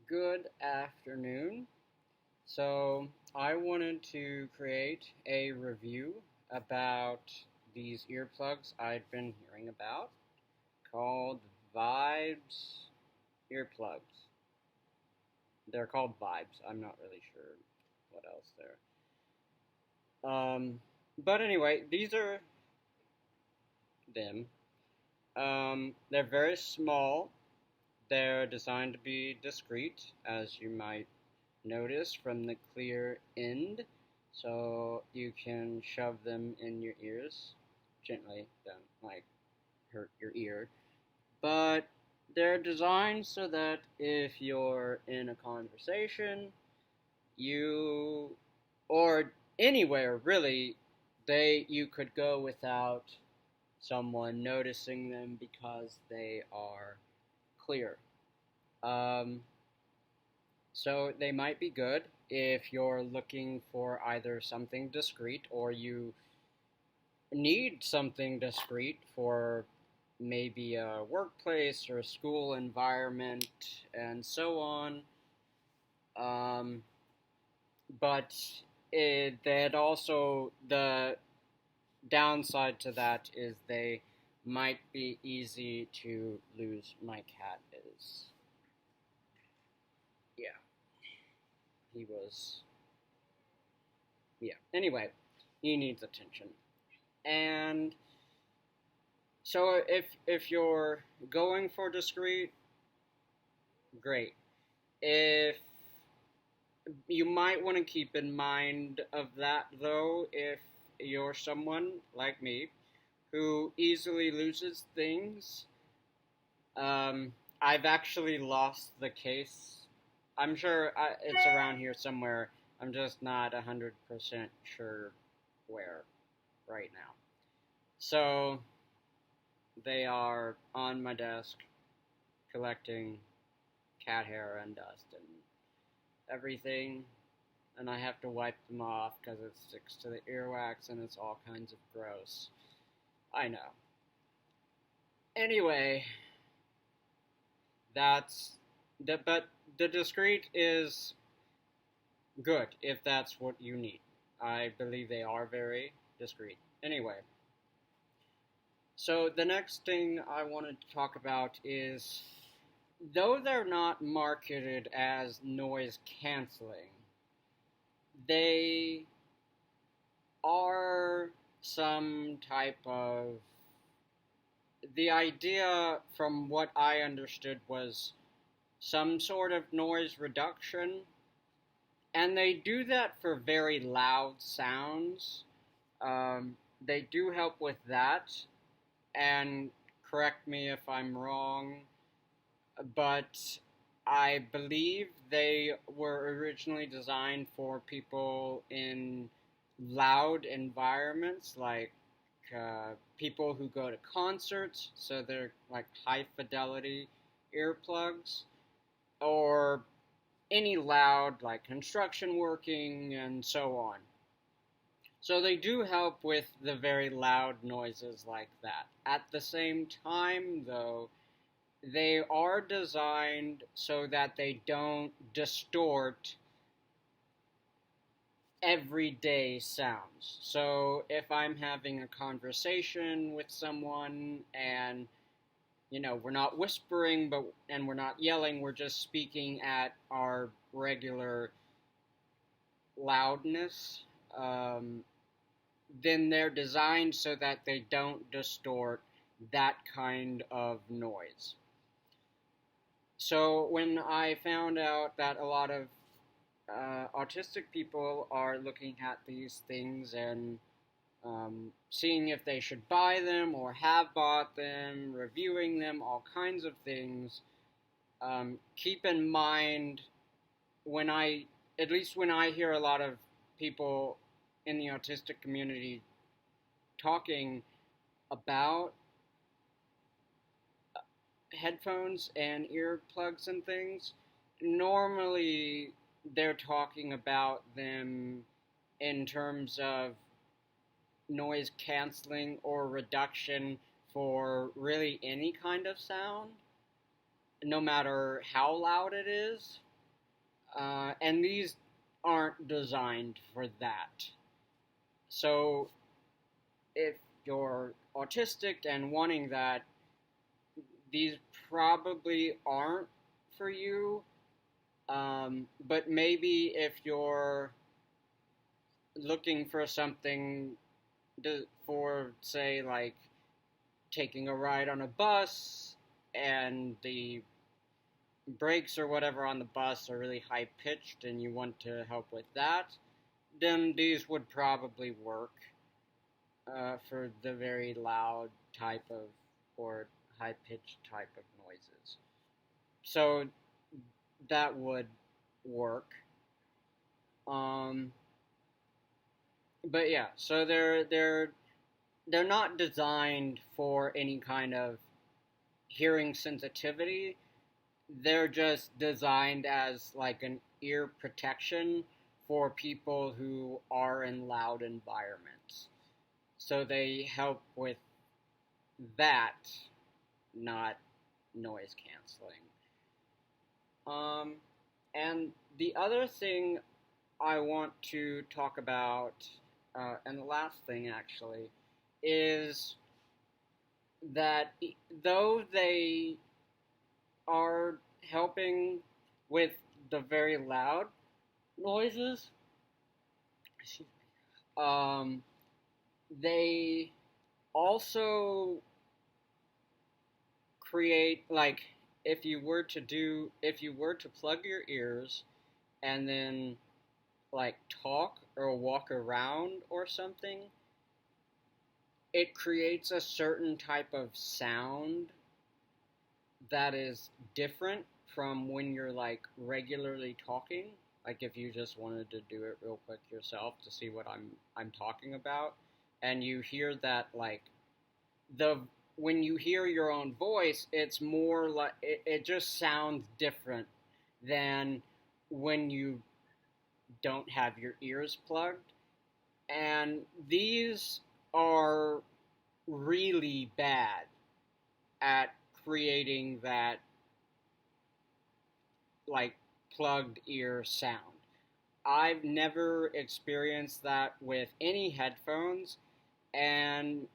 Good afternoon. So, I wanted to create a review about these earplugs I'd been hearing about called Vibes earplugs. They're called Vibes. I'm not really sure what else they're. But anyway, these are them. They're very small. They're designed to be discreet, as you might notice from the clear end, so you can shove them in your ears gently, don't like hurt your ear. But they're designed so that if you're in a conversation, you or anywhere really, you could go without someone noticing them because they are clear. Um, So they might be good if you're looking for either something discreet or you need something discreet for maybe a workplace or a school environment and so on. Um, but that also the downside to that is they might be easy to lose. My cat is, yeah, he was, yeah. Anyway, he needs attention. And so if you're going for discreet, great. If you might want to keep in mind of that though, if you're someone like me who easily loses things, I've actually lost the case. I'm sure it's around here somewhere. I'm just not 100% sure where right now. So they are on my desk collecting cat hair and dust and everything, and I have to wipe them off because it sticks to the earwax and it's all kinds of gross. I know. Anyway, but the discreet is good if that's what you need. I believe they are very discreet. Anyway, so the next thing I wanted to talk about is though they're not marketed as noise canceling, they are some type of. The idea, from what I understood, was some sort of noise reduction, and they do that for very loud sounds. They do help with that, and correct me if I'm wrong, but I believe they were originally designed for people in loud environments, like people who go to concerts, so they're like high fidelity earplugs, or any loud, like construction working and so on. So they do help with the very loud noises like that. At the same time, though, they are designed so that they don't distort everyday sounds. So if I'm having a conversation with someone and we're not whispering and we're not yelling, we're just speaking at our regular loudness, then they're designed so that they don't distort that kind of noise. So when I found out that a lot of autistic people are looking at these things and seeing if they should buy them or have bought them, reviewing them, all kinds of things, keep in mind at least when I hear a lot of people in the autistic community talking about headphones and earplugs and things, normally they're talking about them in terms of noise canceling or reduction for really any kind of sound, no matter how loud it is. and these aren't designed for that. So if you're autistic and wanting that, these probably aren't for you. But maybe if you're looking for something for, say, like taking a ride on a bus and the brakes or whatever on the bus are really high pitched and you want to help with that, then these would probably work for the very loud type of or high pitched type of noises. So that would work. Um, but yeah, so they're not designed for any kind of hearing sensitivity. They're just designed as like an ear protection for people who are in loud environments. So they help with that, not noise canceling. Um, and the other thing I want to talk about, and the last thing actually, is that though they are helping with the very loud noises, um, they also create, like, if you were to plug your ears and then like talk or walk around or something, it creates a certain type of sound that is different from when you're like regularly talking. Like if you just wanted to do it real quick yourself to see what I'm talking about, and you hear that, like, the when you hear your own voice, it's more like it just sounds different than when you don't have your ears plugged. And these are really bad at creating that like plugged ear sound. I've never experienced that with any headphones, and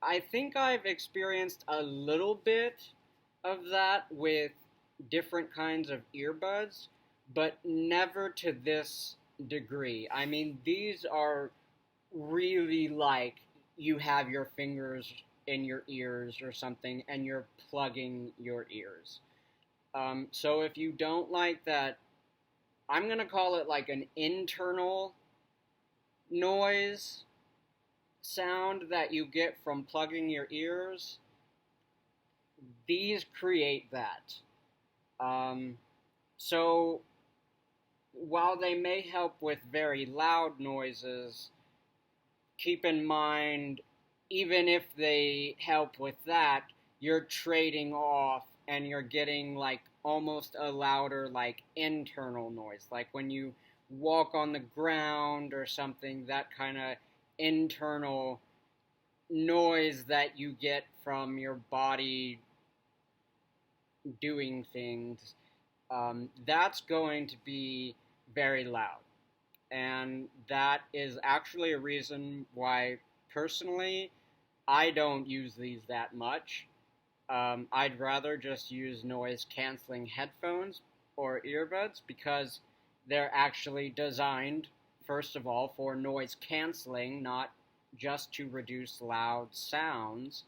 I think I've experienced a little bit of that with different kinds of earbuds, but never to this degree. I mean, these are really like you have your fingers in your ears or something and you're plugging your ears. So if you don't like that, I'm going to call it like an internal noise sound that you get from plugging your ears. These create that. Um, so while they may help with very loud noises, keep in mind, even if they help with that, you're trading off and you're getting like almost a louder like internal noise. Like when you walk on the ground or something, that kind of internal noise that you get from your body doing things, that's going to be very loud. And that is actually a reason why, personally, I don't use these that much. I'd rather just use noise canceling headphones or earbuds because they're actually designed, first of all, for noise canceling, not just to reduce loud sounds.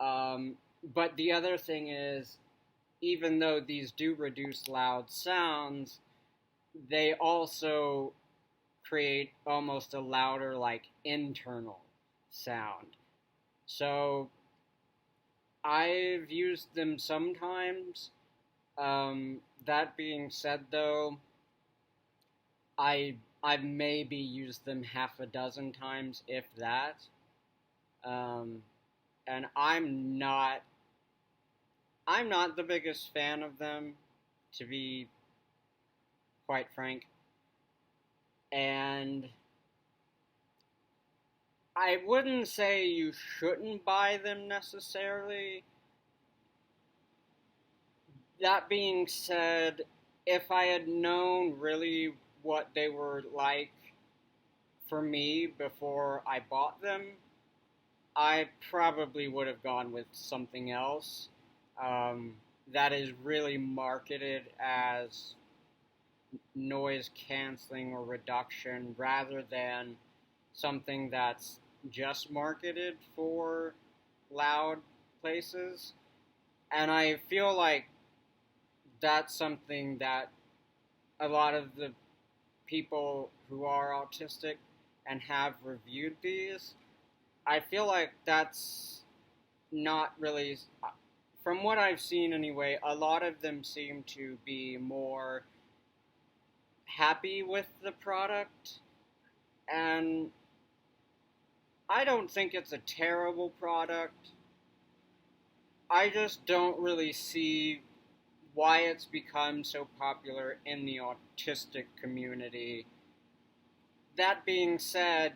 But the other thing is, even though these do reduce loud sounds, they also create almost a louder, like, internal sound. So I've used them sometimes. That being said, though, I've maybe used them half a dozen times, if that. Um, and I'm not the biggest fan of them, to be quite frank. And I wouldn't say you shouldn't buy them necessarily. That being said, if I had known really what they were like for me before I bought them, I probably would have gone with something else um, that is really marketed as noise canceling or reduction rather than something that's just marketed for loud places. And I feel like that's something that a lot of the people who are autistic and have reviewed these, I feel like that's not really, from what I've seen anyway, a lot of them seem to be more happy with the product. And I don't think it's a terrible product. I just don't really see why it's become so popular in the autistic community. That being said,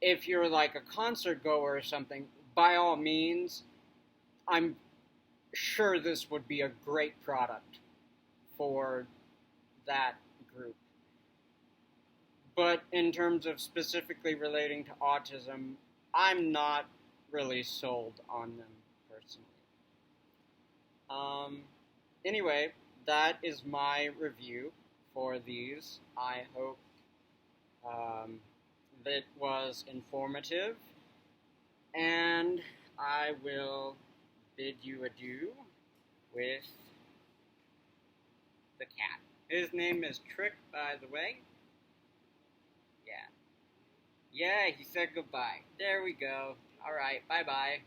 if you're like a concert goer or something, by all means, I'm sure this would be a great product for that group. But in terms of specifically relating to autism, I'm not really sold on them personally. Um, anyway, that is my review for these. I hope that was informative, and I will bid you adieu with the cat. His name is Trick, by the way. Yeah. Yeah, he said goodbye. There we go. Alright, bye-bye.